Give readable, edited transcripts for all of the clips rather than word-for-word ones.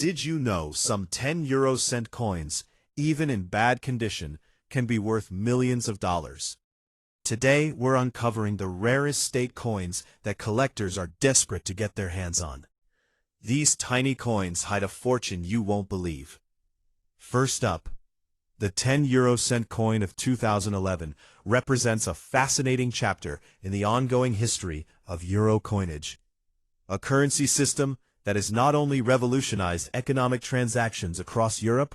Did you know some 10 cent coins, even in bad condition, can be worth millions of dollars? Today, we're uncovering the rarest state coins that collectors are desperate to get their hands on. These tiny coins hide a fortune you won't believe. First up, the 10 cent coin of 2011 represents a fascinating chapter in the ongoing history of euro coinage, a currency system that has not only revolutionized economic transactions across Europe,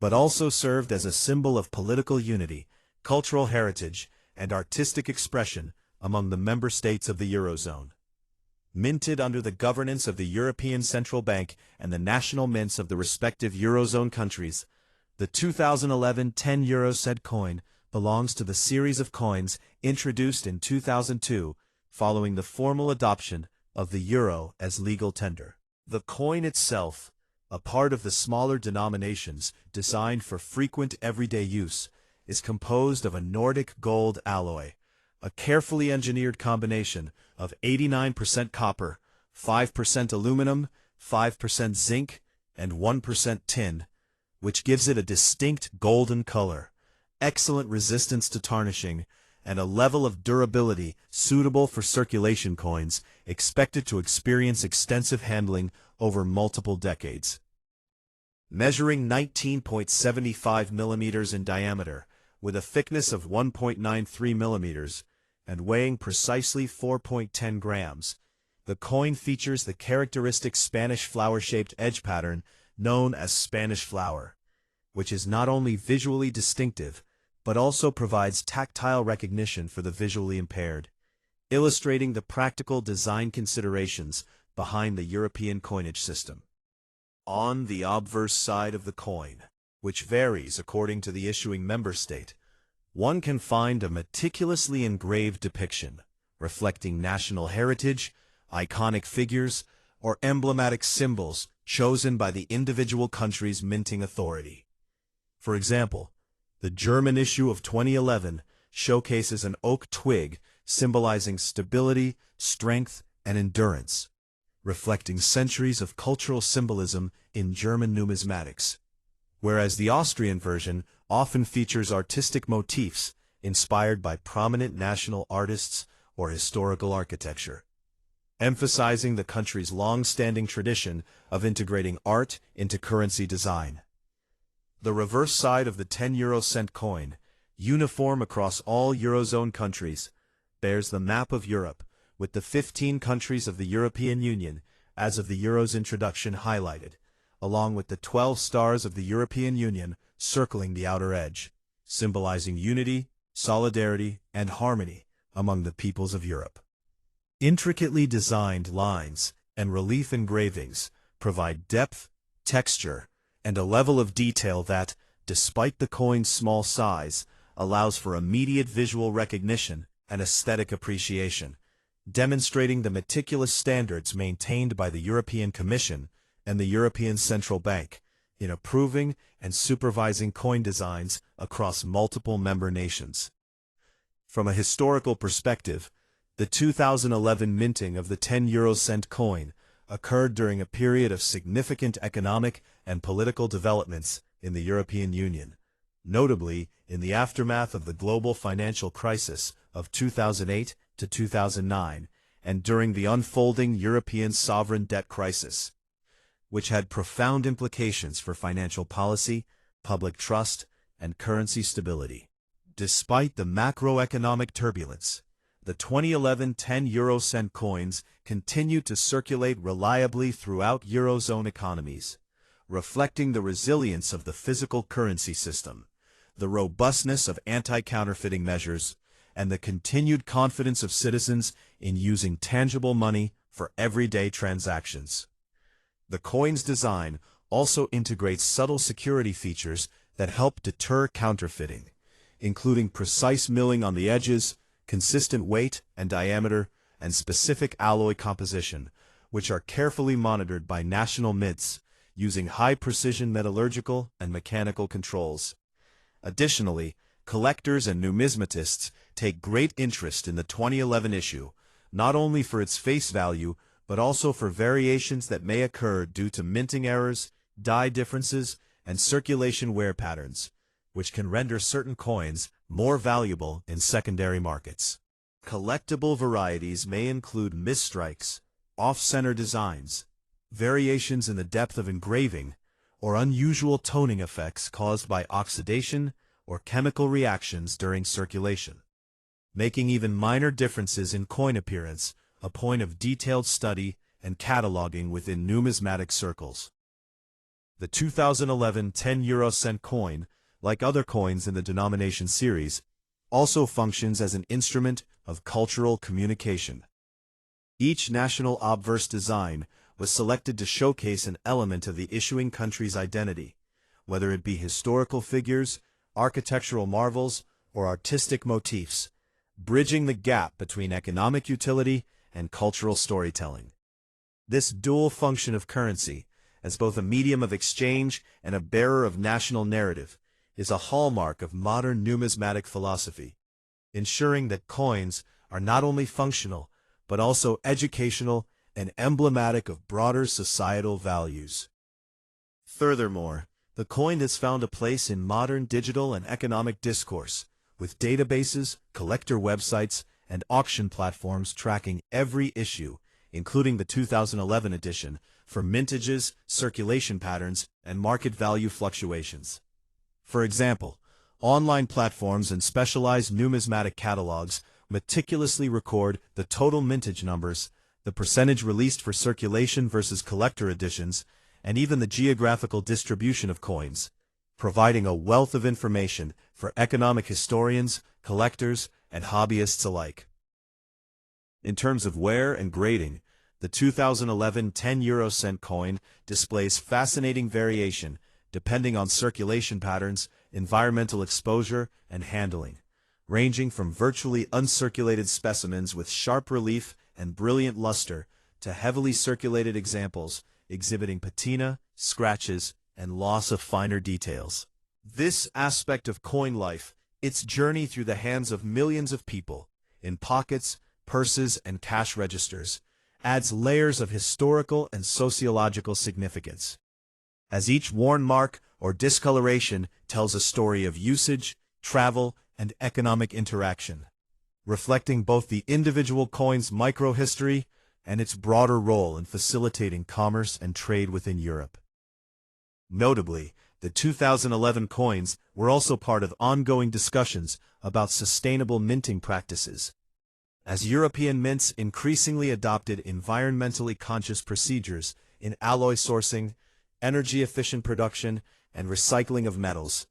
but also served as a symbol of political unity, cultural heritage, and artistic expression among the member states of the Eurozone. Minted under the governance of the European Central Bank and the national mints of the respective Eurozone countries, the 2011 10 cent coin belongs to the series of coins introduced in 2002 following the formal adoption of the euro as legal tender. The coin itself, a part of the smaller denominations designed for frequent everyday use, is composed of a Nordic gold alloy, a carefully engineered combination of 89% copper, 5% aluminum, 5% zinc, and 1% tin, which gives it a distinct golden color, excellent resistance to tarnishing, and a level of durability suitable for circulation coins expected to experience extensive handling over multiple decades. Measuring 19.75 millimeters in diameter, with a thickness of 1.93 millimeters, and weighing precisely 4.10 grams, the coin features the characteristic Spanish flower-shaped edge pattern known as Spanish flower, which is not only visually distinctive, but also provides tactile recognition for the visually impaired, illustrating the practical design considerations behind the European coinage system. On the obverse side of the coin, which varies according to the issuing member state, one can find a meticulously engraved depiction, reflecting national heritage, iconic figures, or emblematic symbols chosen by the individual country's minting authority. For example, the German issue of 2011 showcases an oak twig symbolizing stability, strength, and endurance, reflecting centuries of cultural symbolism in German numismatics, whereas the Austrian version often features artistic motifs inspired by prominent national artists or historical architecture, emphasizing the country's long-standing tradition of integrating art into currency design. The reverse side of the 10 cent coin, uniform across all Eurozone countries, bears the map of Europe, with the 15 countries of the European Union as of the euro's introduction highlighted, along with the 12 stars of the European Union circling the outer edge, symbolizing unity, solidarity, and harmony among the peoples of Europe. Intricately designed lines and relief engravings provide depth, texture, and a level of detail that, despite the coin's small size, allows for immediate visual recognition and aesthetic appreciation, demonstrating the meticulous standards maintained by the European Commission and the European Central Bank in approving and supervising coin designs across multiple member nations. From a historical perspective, the 2011 minting of the 10 cent coin occurred during a period of significant economic and political developments in the European Union, notably in the aftermath of the global financial crisis of 2008 to 2009 and during the unfolding European sovereign debt crisis, which had profound implications for financial policy, public trust, and currency stability. Despite the macroeconomic turbulence, the 2011 10 cent coins continue to circulate reliably throughout Eurozone economies, reflecting the resilience of the physical currency system, the robustness of anti-counterfeiting measures, and the continued confidence of citizens in using tangible money for everyday transactions. The coin's design also integrates subtle security features that help deter counterfeiting, including precise milling on the edges, consistent weight and diameter, and specific alloy composition, which are carefully monitored by national mints using high-precision metallurgical and mechanical controls. Additionally, collectors and numismatists take great interest in the 2011 issue, not only for its face value, but also for variations that may occur due to minting errors, die differences, and circulation wear patterns, which can render certain coins more valuable in secondary markets. Collectible varieties may include misstrikes, off-center designs, variations in the depth of engraving, or unusual toning effects caused by oxidation or chemical reactions during circulation, making even minor differences in coin appearance a point of detailed study and cataloging within numismatic circles. The 2011 10 cent coin, like other coins in the denomination series, also functions as an instrument of cultural communication. Each national obverse design was selected to showcase an element of the issuing country's identity, whether it be historical figures, architectural marvels, or artistic motifs, bridging the gap between economic utility and cultural storytelling. This dual function of currency, as both a medium of exchange and a bearer of national narrative, is a hallmark of modern numismatic philosophy, ensuring that coins are not only functional, but also educational and emblematic of broader societal values. Furthermore, the coin has found a place in modern digital and economic discourse, with databases, collector websites, and auction platforms tracking every issue, including the 2011 edition, for mintages, circulation patterns, and market value fluctuations. For example, online platforms and specialized numismatic catalogs meticulously record the total mintage numbers, the percentage released for circulation versus collector editions, and even the geographical distribution of coins, providing a wealth of information for economic historians, collectors, and hobbyists alike. In terms of wear and grading, the 2011 10 cent coin displays fascinating variation depending on circulation patterns, environmental exposure, and handling, ranging from virtually uncirculated specimens with sharp relief and brilliant luster to heavily circulated examples exhibiting patina, scratches, and loss of finer details. This aspect of coin life, its journey through the hands of millions of people, in pockets, purses, and cash registers, adds layers of historical and sociological significance, as each worn mark or discoloration tells a story of usage, travel, and economic interaction, reflecting both the individual coin's microhistory and its broader role in facilitating commerce and trade within Europe. Notably, the 2011 coins were also part of ongoing discussions about sustainable minting practices, as European mints increasingly adopted environmentally conscious procedures in alloy sourcing, energy-efficient production, and recycling of metals,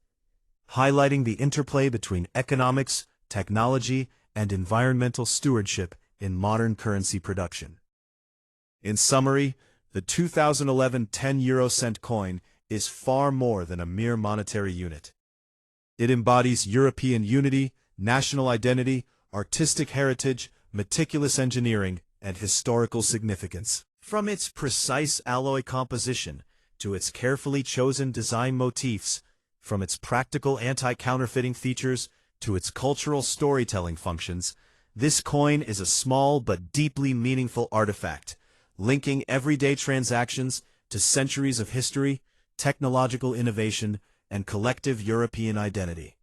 highlighting the interplay between economics, technology, and environmental stewardship in modern currency production. In summary, the 2011 10 cent coin is far more than a mere monetary unit. It embodies European unity, national identity, artistic heritage, meticulous engineering, and historical significance. From its precise alloy composition to its carefully chosen design motifs, from its practical anti-counterfeiting features to its cultural storytelling functions, this coin is a small but deeply meaningful artifact, linking everyday transactions to centuries of history, technological innovation, and collective European identity.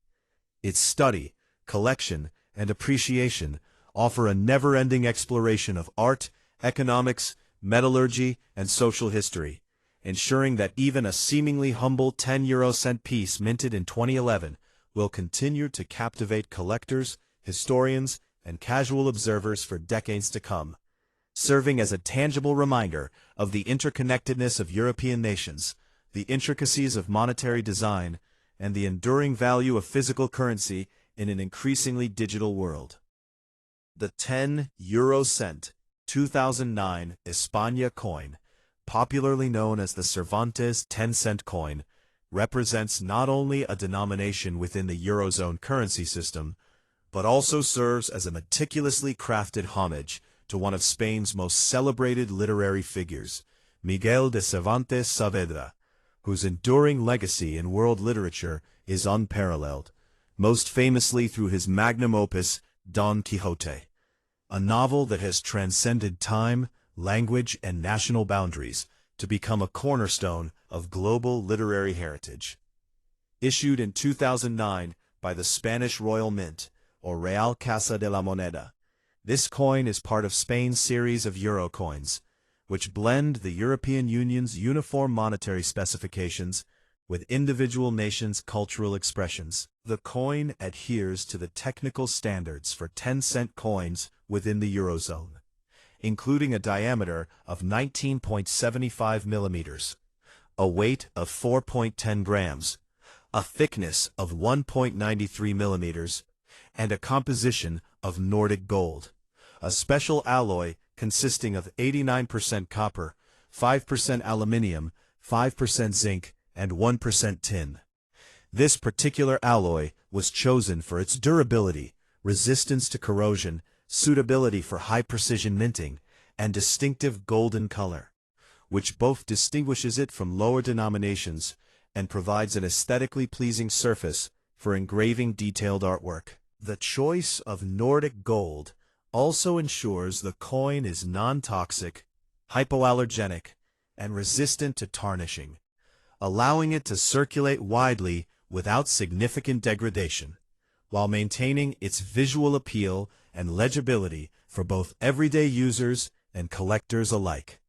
Its study, collection, and appreciation offer a never-ending exploration of art, economics, metallurgy, and social history, ensuring that even a seemingly humble 10 cent piece minted in 2011 will continue to captivate collectors, historians, and casual observers for decades to come, serving as a tangible reminder of the interconnectedness of European nations, the intricacies of monetary design, and the enduring value of physical currency in an increasingly digital world. The 10 cent 2009 España coin, popularly known as the Cervantes 10-cent coin, represents not only a denomination within the Eurozone currency system, but also serves as a meticulously crafted homage to one of Spain's most celebrated literary figures, Miguel de Cervantes Saavedra, whose enduring legacy in world literature is unparalleled, most famously through his magnum opus, Don Quixote, a novel that has transcended time, language, and national boundaries to become a cornerstone of global literary heritage. Issued in 2009 by the Spanish Royal Mint, or Real Casa de la Moneda, this coin is part of Spain's series of euro coins, which blend the European Union's uniform monetary specifications with individual nations' cultural expressions. The coin adheres to the technical standards for 10-cent coins within the Eurozone, including a diameter of 19.75 millimeters, a weight of 4.10 grams, a thickness of 1.93 millimeters, and a composition of Nordic gold, a special alloy consisting of 89% copper, 5% aluminium, 5% zinc, and 1% tin. This particular alloy was chosen for its durability, resistance to corrosion, suitability for high-precision minting, and distinctive golden color, which both distinguishes it from lower denominations and provides an aesthetically pleasing surface for engraving detailed artwork. The choice of Nordic gold also ensures the coin is non-toxic, hypoallergenic, and resistant to tarnishing, allowing it to circulate widely without significant degradation, while maintaining its visual appeal and legibility for both everyday users and collectors alike.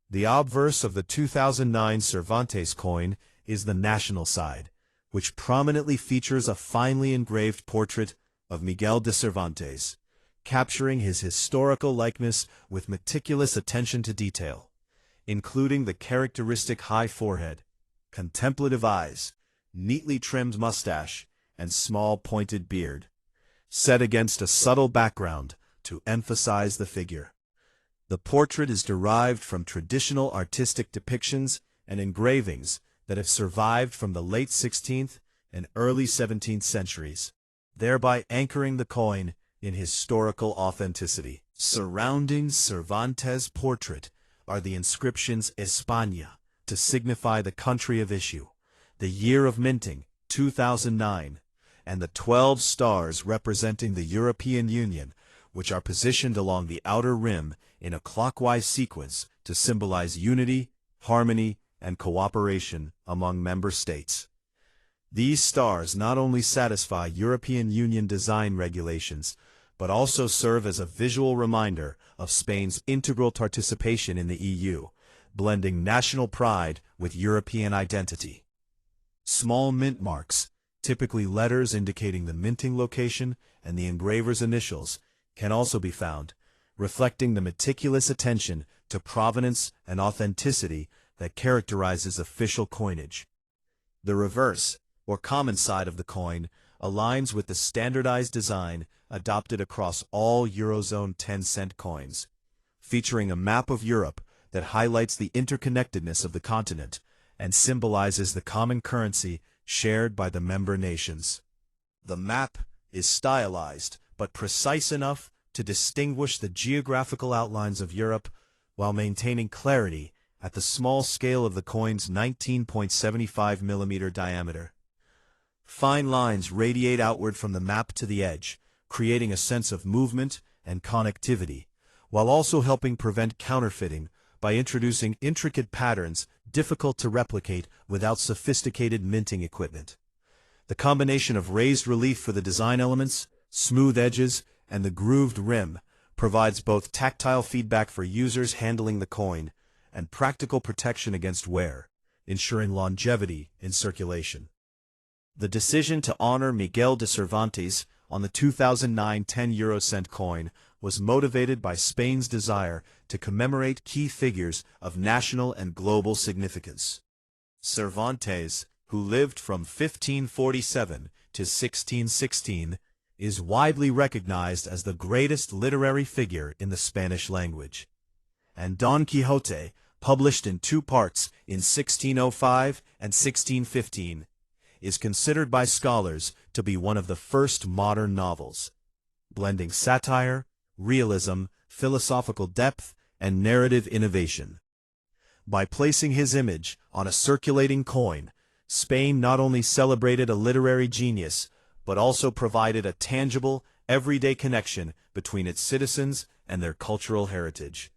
The obverse of the 2009 Cervantes coin is the national side, which prominently features a finely engraved portrait of Miguel de Cervantes, capturing his historical likeness with meticulous attention to detail, including the characteristic high forehead, contemplative eyes, neatly trimmed mustache, and small pointed beard, set against a subtle background to emphasize the figure. The portrait is derived from traditional artistic depictions and engravings that have survived from the late 16th and early 17th centuries, thereby anchoring the coin in historical authenticity. Surrounding Cervantes' portrait are the inscriptions España, to signify the country of issue, the year of minting, 2009, and the 12 stars representing the European Union, which are positioned along the outer rim in a clockwise sequence to symbolize unity, harmony, and cooperation among member states. These stars not only satisfy European Union design regulations, but also serve as a visual reminder of Spain's integral participation in the EU, blending national pride with European identity. Small mint marks, typically letters indicating the minting location and the engraver's initials, can also be found, reflecting the meticulous attention to provenance and authenticity that characterizes official coinage. The reverse, or common side of the coin, aligns with the standardized design adopted across all Eurozone 10-cent coins, featuring a map of Europe that highlights the interconnectedness of the continent and symbolizes the common currency shared by the member nations. The map is stylized but precise enough to distinguish the geographical outlines of Europe while maintaining clarity at the small scale of the coin's 19.75 millimeter diameter. Fine lines radiate outward from the map to the edge, creating a sense of movement and connectivity, while also helping prevent counterfeiting by introducing intricate patterns difficult to replicate without sophisticated minting equipment. The combination of raised relief for the design elements, smooth edges, and the grooved rim provides both tactile feedback for users handling the coin and practical protection against wear, ensuring longevity in circulation. The decision to honor Miguel de Cervantes on the 2009 10-euro-cent coin was motivated by Spain's desire to commemorate key figures of national and global significance. Cervantes, who lived from 1547 to 1616, is widely recognized as the greatest literary figure in the Spanish language. And Don Quixote, published in two parts in 1605 and 1615, is considered by scholars to be one of the first modern novels, blending satire, realism, philosophical depth, and narrative innovation. By placing his image on a circulating coin, Spain not only celebrated a literary genius, but also provided a tangible, everyday connection between its citizens and their cultural heritage.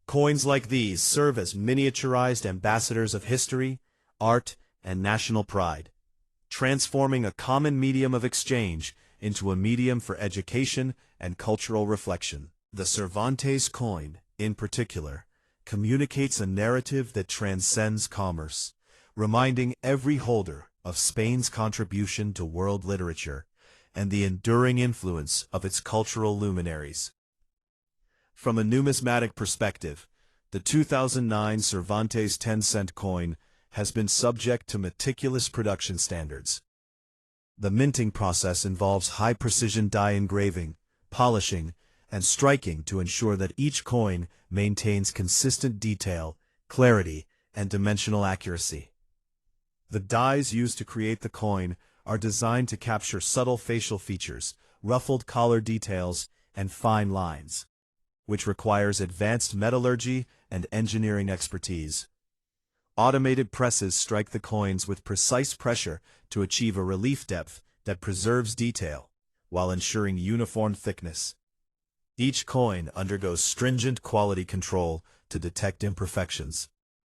Coins like these serve as miniaturized ambassadors of history, art, and national pride, transforming a common medium of exchange into a medium for education and cultural reflection. The Cervantes coin, in particular, communicates a narrative that transcends commerce, reminding every holder of Spain's contribution to world literature and the enduring influence of its cultural luminaries. From a numismatic perspective, the 2009 Cervantes 10-cent coin has been subject to meticulous production standards. The minting process involves high-precision die engraving, polishing, and striking to ensure that each coin maintains consistent detail, clarity, and dimensional accuracy. The dies used to create the coin are designed to capture subtle facial features, ruffled collar details, and fine lines, which requires advanced metallurgy and engineering expertise. Automated presses strike the coins with precise pressure to achieve a relief depth that preserves detail, while ensuring uniform thickness. Each coin undergoes stringent quality control to detect imperfections,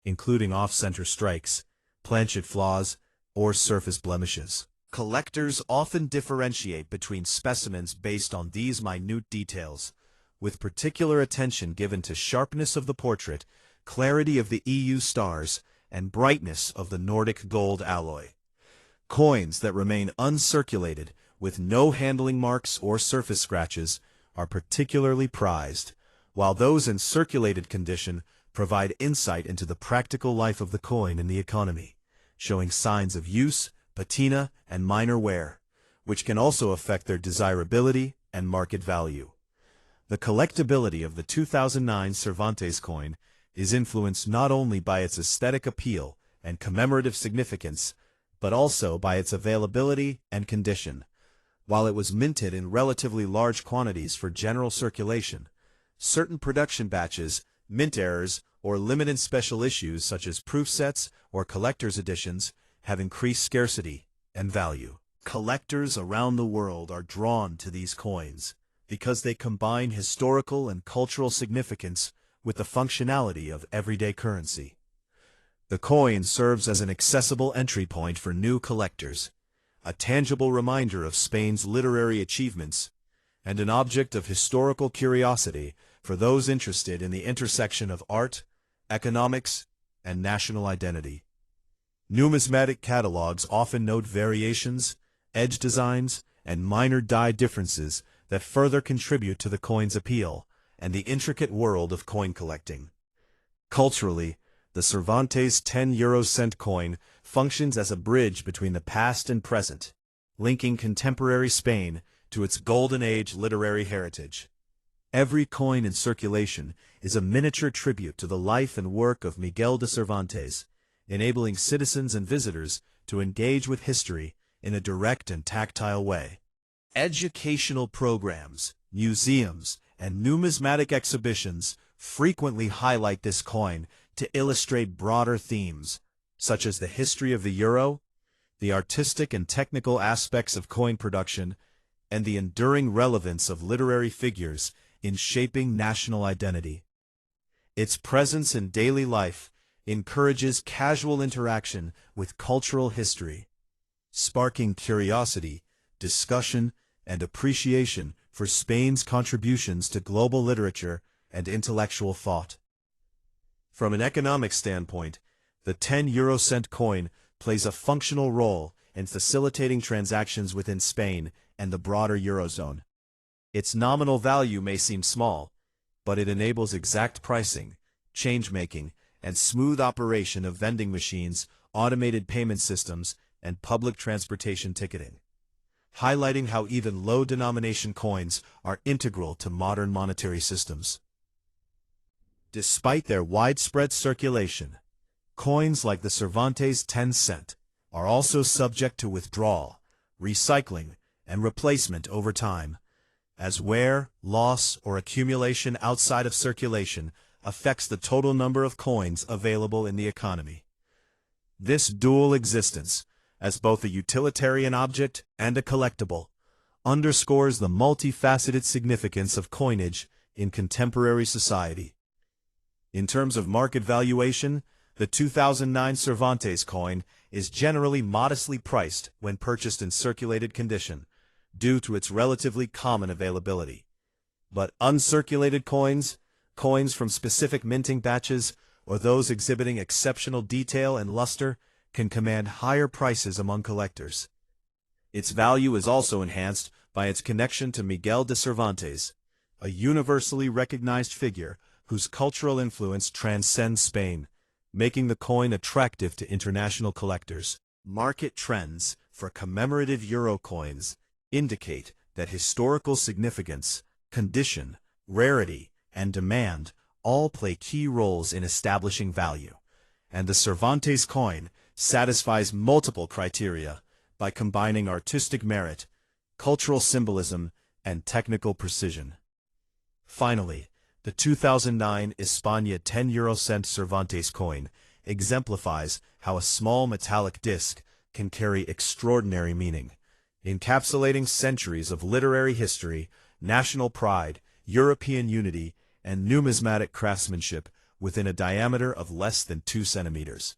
including off-center strikes, planchet flaws, or surface blemishes. Collectors often differentiate between specimens based on these minute details, with particular attention given to sharpness of the portrait, clarity of the EU stars, and brightness of the Nordic gold alloy. Coins that remain uncirculated, with no handling marks or surface scratches, are particularly prized, while those in circulated condition provide insight into the practical life of the coin in the economy, showing signs of use, patina, and minor wear, which can also affect their desirability and market value. The collectability of the 2009 Cervantes coin is influenced not only by its aesthetic appeal and commemorative significance, but also by its availability and condition. While it was minted in relatively large quantities for general circulation, certain production batches, mint errors, or limited special issues such as proof sets or collector's editions have increased scarcity and value. Collectors around the world are drawn to these coins because they combine historical and cultural significance with the functionality of everyday currency. The coin serves as an accessible entry point for new collectors, a tangible reminder of Spain's literary achievements, and an object of historical curiosity for those interested in the intersection of art, economics, and national identity. Numismatic catalogs often note variations, edge designs, and minor die differences that further contribute to the coin's appeal and the intricate world of coin collecting. Culturally, the Cervantes 10-euro-cent coin functions as a bridge between the past and present, linking contemporary Spain to its golden age literary heritage. Every coin in circulation is a miniature tribute to the life and work of Miguel de Cervantes, enabling citizens and visitors to engage with history in a direct and tactile way. Educational programs, museums, and numismatic exhibitions frequently highlight this coin to illustrate broader themes, such as the history of the euro, the artistic and technical aspects of coin production, and the enduring relevance of literary figures in shaping national identity. Its presence in daily life encourages casual interaction with cultural history, sparking curiosity, discussion, and appreciation for Spain's contributions to global literature and intellectual thought. From an economic standpoint, the 10-euro-cent coin plays a functional role in facilitating transactions within Spain and the broader Eurozone. Its nominal value may seem small, but it enables exact pricing, change-making, and smooth operation of vending machines, automated payment systems, and public transportation ticketing, highlighting how even low-denomination coins are integral to modern monetary systems. Despite their widespread circulation, coins like the Cervantes 10-cent are also subject to withdrawal, recycling, and replacement over time, as wear, loss, or accumulation outside of circulation affects the total number of coins available in the economy. This dual existence, as both a utilitarian object and a collectible, underscores the multifaceted significance of coinage in contemporary society. In terms of market valuation, the 2009 Cervantes coin is generally modestly priced when purchased in circulated condition, due to its relatively common availability. But uncirculated coins, coins from specific minting batches, or those exhibiting exceptional detail and luster, can command higher prices among collectors. Its value is also enhanced by its connection to Miguel de Cervantes, a universally recognized figure whose cultural influence transcends Spain, making the coin attractive to international collectors. Market trends for commemorative euro coins indicate that historical significance, condition, rarity, and demand all play key roles in establishing value, and the Cervantes coin satisfies multiple criteria by combining artistic merit, cultural symbolism, and technical precision. Finally, the 2009 España 10-euro-cent Cervantes coin exemplifies how a small metallic disc can carry extraordinary meaning, encapsulating centuries of literary history, national pride, European unity, and numismatic craftsmanship within a diameter of less than 2 centimeters.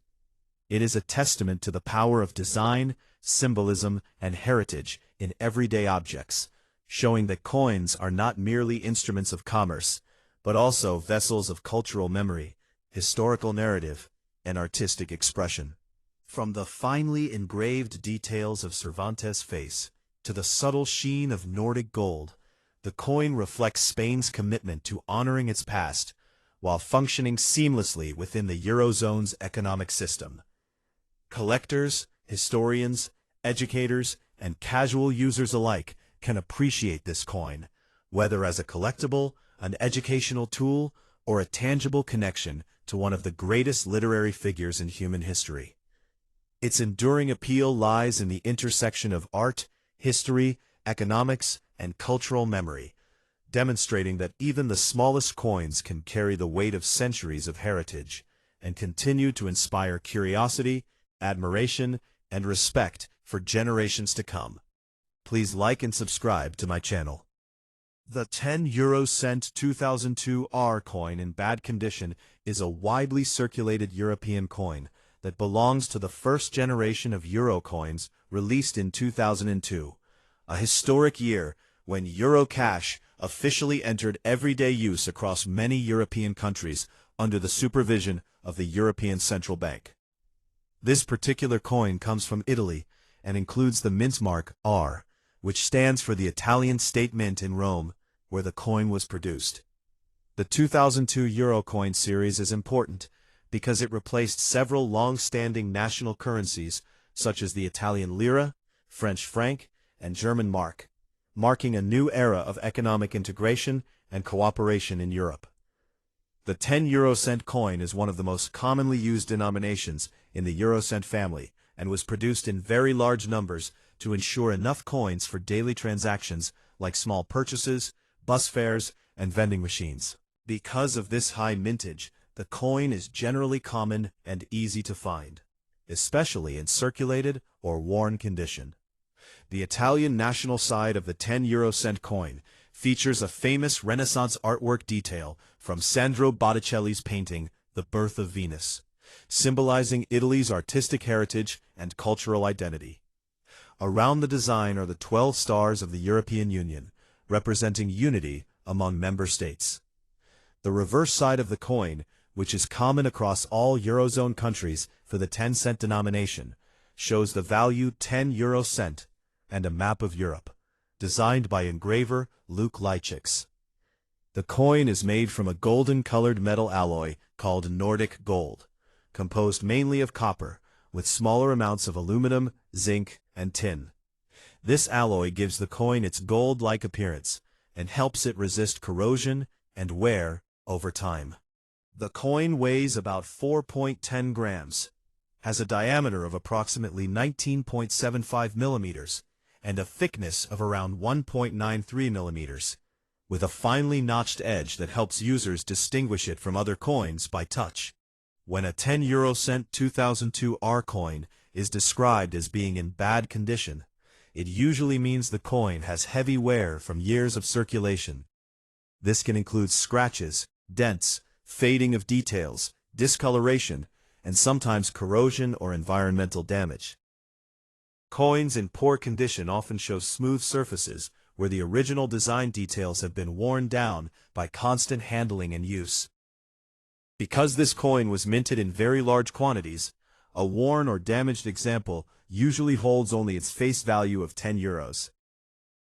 It is a testament to the power of design, symbolism, and heritage in everyday objects, showing that coins are not merely instruments of commerce, but also vessels of cultural memory, historical narrative, and artistic expression. From the finely engraved details of Cervantes' face to the subtle sheen of Nordic gold, the coin reflects Spain's commitment to honoring its past while functioning seamlessly within the Eurozone's economic system. Collectors, historians, educators, and casual users alike can appreciate this coin, whether as a collectible, an educational tool, or a tangible connection to one of the greatest literary figures in human history. Its enduring appeal lies in the intersection of art, history, economics, and cultural memory, demonstrating that even the smallest coins can carry the weight of centuries of heritage and continue to inspire curiosity, admiration, and respect for generations to come. Please like and subscribe to my channel. The 10-euro-cent 2002 R coin in bad condition is a widely circulated European coin that belongs to the first generation of euro coins released in 2002, a historic year when euro cash officially entered everyday use across many European countries under the supervision of the European Central Bank. This particular coin comes from Italy and includes the mint mark R, which stands for the Italian State Mint in Rome, where the coin was produced. The 2002 euro coin series is important because it replaced several long-standing national currencies such as the Italian lira, French franc, and German mark, marking a new era of economic integration and cooperation in Europe. The 10-euro-cent coin is one of the most commonly used denominations in the eurocent family and was produced in very large numbers to ensure enough coins for daily transactions like small purchases, bus fares, and vending machines. Because of this high mintage, the coin is generally common and easy to find, especially in circulated or worn condition. The Italian national side of the 10-euro-cent coin features a famous Renaissance artwork detail from Sandro Botticelli's painting, The Birth of Venus, symbolizing Italy's artistic heritage and cultural identity. Around the design are the 12 stars of the European Union, representing unity among member states. The reverse side of the coin, which is common across all Eurozone countries for the 10-cent denomination, shows the value 10 euro cent and a map of Europe, designed by engraver Luke Lychix. The coin is made from a golden-colored metal alloy called Nordic gold, composed mainly of copper, with smaller amounts of aluminum, zinc, and tin. This alloy gives the coin its gold-like appearance and helps it resist corrosion and wear over time. The coin weighs about 4.10 grams, has a diameter of approximately 19.75 millimeters, and a thickness of around 1.93 millimeters, with a finely notched edge that helps users distinguish it from other coins by touch. When a 10-euro-cent 2002 R coin is described as being in bad condition, it usually means the coin has heavy wear from years of circulation. This can include scratches, dents, fading of details, discoloration, and sometimes corrosion or environmental damage. Coins in poor condition often show smooth surfaces where the original design details have been worn down by constant handling and use. Because this coin was minted in very large quantities, a worn or damaged example usually holds only its face value of 10 euros.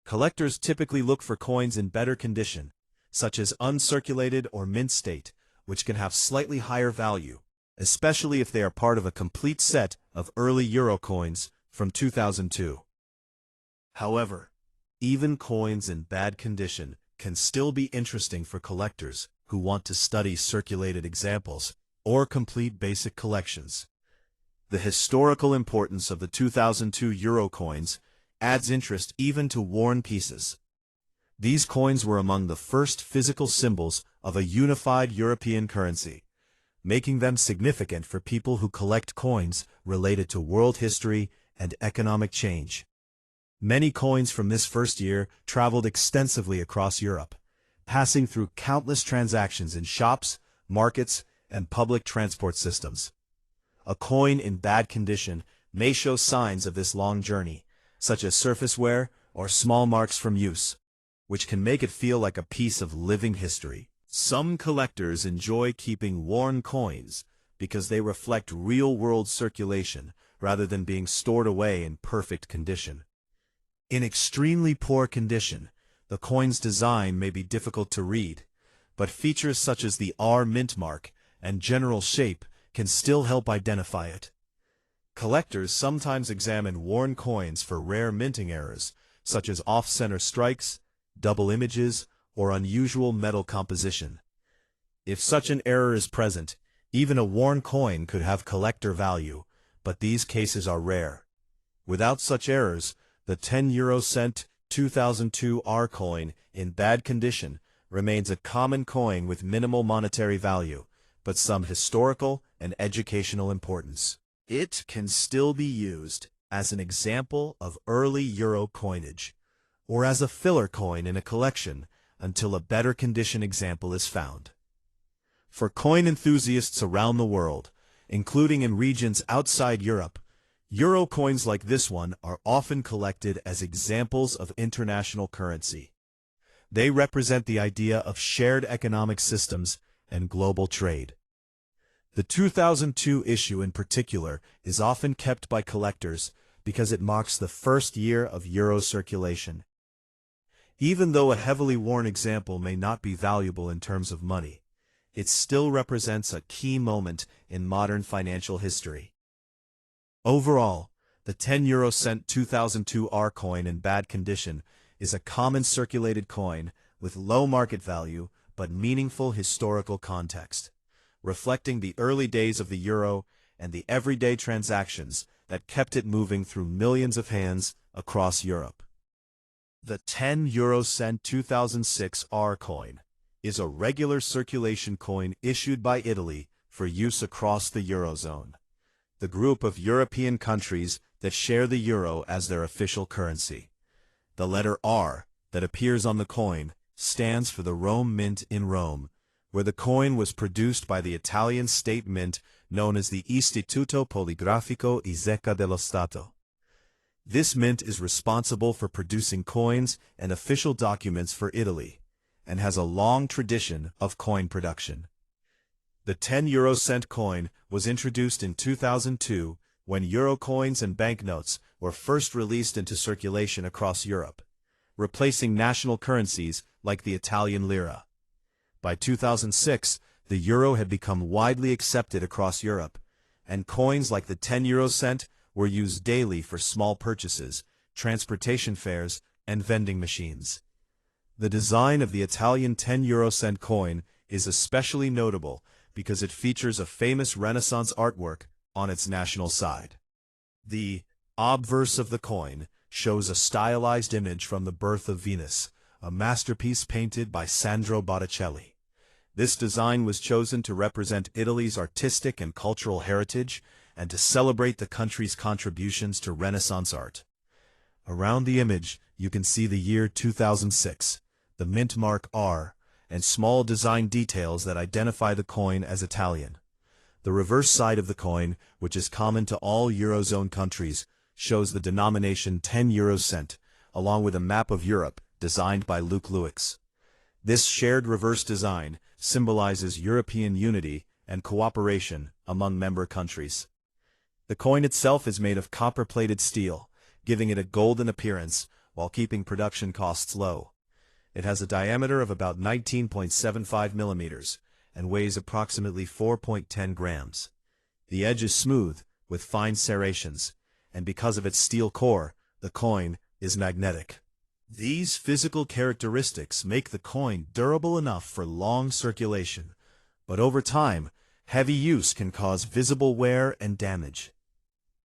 Collectors typically look for coins in better condition, such as uncirculated or mint state, which can have slightly higher value, especially if they are part of a complete set of early euro coins from 2002. However, even coins in bad condition can still be interesting for collectors who want to study circulated examples or complete basic collections. The historical importance of the 2002 euro coins adds interest even to worn pieces. These coins were among the first physical symbols of a unified European currency, making them significant for people who collect coins related to world history and economic change. Many coins from this first year traveled extensively across Europe, passing through countless transactions in shops, markets, and public transport systems. A coin in bad condition may show signs of this long journey, such as surface wear or small marks from use, which can make it feel like a piece of living history. Some collectors enjoy keeping worn coins because they reflect real-world circulation rather than being stored away in perfect condition. In extremely poor condition, the coin's design may be difficult to read, but features such as the R mint mark and general shape can still help identify it. Collectors sometimes examine worn coins for rare minting errors, such as off-center strikes, double images, or unusual metal composition. If such an error is present, even a worn coin could have collector value, but these cases are rare. Without such errors, the 10 euro cent 2002 R coin in bad condition remains a common coin with minimal monetary value, but some historical and educational importance. It can still be used as an example of early euro coinage, or as a filler coin in a collection until a better condition example is found. For coin enthusiasts around the world, including in regions outside Europe, euro coins like this one are often collected as examples of international currency. They represent the idea of shared economic systems and global trade. The 2002 issue in particular is often kept by collectors because it marks the first year of euro circulation. Even though a heavily worn example may not be valuable in terms of money, it still represents a key moment in modern financial history. Overall, the 10 euro cent 2002 R coin in bad condition is a common circulated coin with low market value but meaningful historical context, reflecting the early days of the euro and the everyday transactions that kept it moving through millions of hands across Europe. The 10 euro cent 2006 R coin is a regular circulation coin issued by Italy for use across the Eurozone, the group of European countries that share the euro as their official currency. The letter R that appears on the coin stands for the Rome Mint in Rome, where the coin was produced by the Italian state mint known as the Istituto Poligrafico e Zecca dello Stato. This mint is responsible for producing coins and official documents for Italy, and has a long tradition of coin production. The 10 euro cent coin was introduced in 2002 when euro coins and banknotes were first released into circulation across Europe, replacing national currencies like the Italian lira. By 2006, the euro had become widely accepted across Europe, and coins like the 10 euro cent were used daily for small purchases, transportation fares, and vending machines. The design of the Italian 10 euro cent coin is especially notable because it features a famous Renaissance artwork on its national side. The obverse of the coin shows a stylized image from The Birth of Venus, a masterpiece painted by Sandro Botticelli. This design was chosen to represent Italy's artistic and cultural heritage and to celebrate the country's contributions to Renaissance art. Around the image, you can see the year 2006, the mint mark R, and small design details that identify the coin as Italian. The reverse side of the coin, which is common to all Eurozone countries, shows the denomination 10 euro cent, along with a map of Europe designed by Luke Lewis. This shared reverse design symbolizes European unity and cooperation among member countries. The coin itself is made of copper-plated steel, giving it a golden appearance while keeping production costs low. It has a diameter of about 19.75 millimeters and weighs approximately 4.10 grams. The edge is smooth, with fine serrations, and because of its steel core, the coin is magnetic. These physical characteristics make the coin durable enough for long circulation, but over time, heavy use can cause visible wear and damage.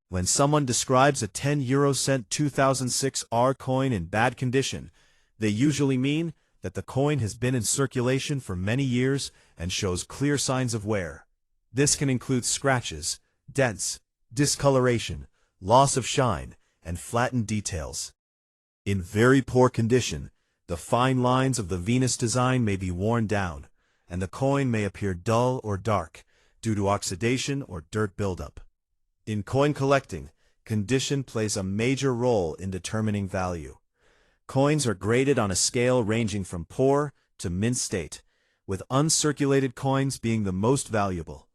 When someone describes a 10 euro cent 2006 R coin in bad condition, they usually mean that the coin has been in circulation for many years and shows clear signs of wear. This can include scratches, dents, discoloration, loss of shine, and flattened details. In very poor condition, the fine lines of the Venus design may be worn down, and the coin may appear dull or dark due to oxidation or dirt buildup. In coin collecting, condition plays a major role in determining value. Coins are graded on a scale ranging from poor to mint state, with uncirculated coins being the most valuable.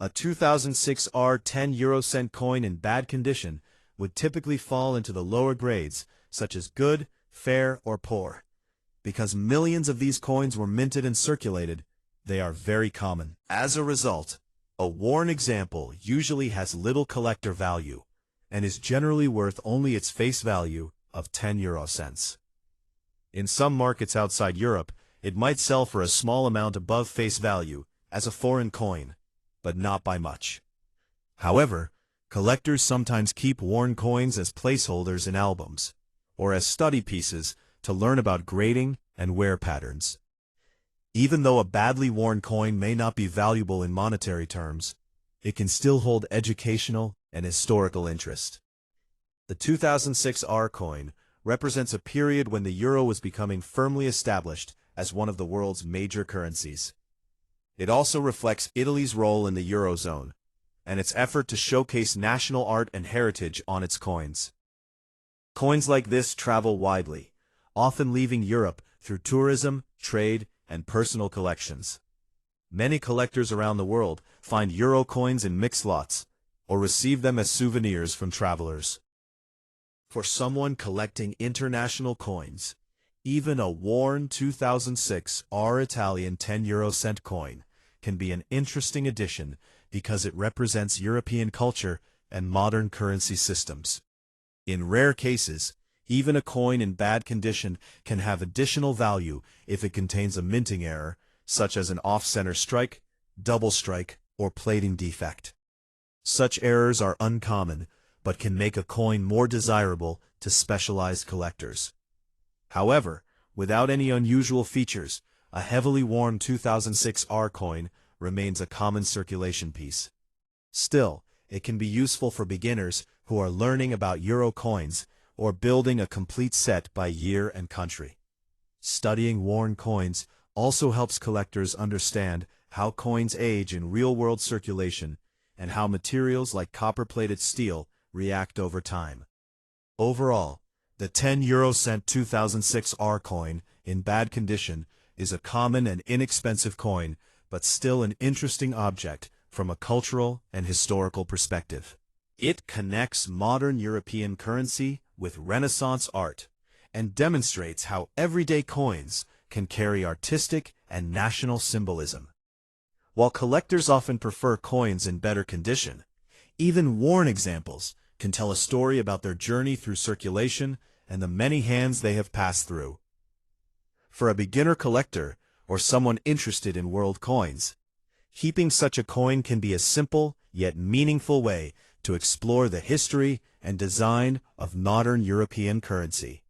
A 2006 R 10 euro cent coin in bad condition would typically fall into the lower grades, such as good, fair, or poor. Because millions of these coins were minted and circulated, they are very common. As a result, a worn example usually has little collector value and is generally worth only its face value of 10 euro cents. In some markets outside Europe, it might sell for a small amount above face value as a foreign coin, but not by much. However, collectors sometimes keep worn coins as placeholders in albums, or as study pieces to learn about grading and wear patterns. Even though a badly worn coin may not be valuable in monetary terms, it can still hold educational and historical interest. The 2006 R coin represents a period when the euro was becoming firmly established as one of the world's major currencies. It also reflects Italy's role in the Eurozone and its effort to showcase national art and heritage on its coins. Coins like this travel widely, often leaving Europe through tourism, trade, and personal collections. Many collectors around the world find euro coins in mixed lots or receive them as souvenirs from travelers. For someone collecting international coins, even a worn 2006 R Italian 10 euro cent coin can be an interesting addition because it represents European culture and modern currency systems. In rare cases, even a coin in bad condition can have additional value if it contains a minting error, such as an off-center strike, double strike, or plating defect. Such errors are uncommon, but can make a coin more desirable to specialized collectors. However, without any unusual features, a heavily worn 2006 R coin remains a common circulation piece. Still, it can be useful for beginners who are learning about euro coins or building a complete set by year and country. Studying worn coins also helps collectors understand how coins age in real-world circulation and how materials like copper-plated steel react over time. Overall, the 10 euro cent 2006 R coin in bad condition is a common and inexpensive coin, but still an interesting object from a cultural and historical perspective. It connects modern European currency with Renaissance art and demonstrates how everyday coins can carry artistic and national symbolism. While collectors often prefer coins in better condition, even worn examples can tell a story about their journey through circulation and the many hands they have passed through. For a beginner collector or someone interested in world coins, keeping such a coin can be a simple yet meaningful way to explore the history and design of modern European currency.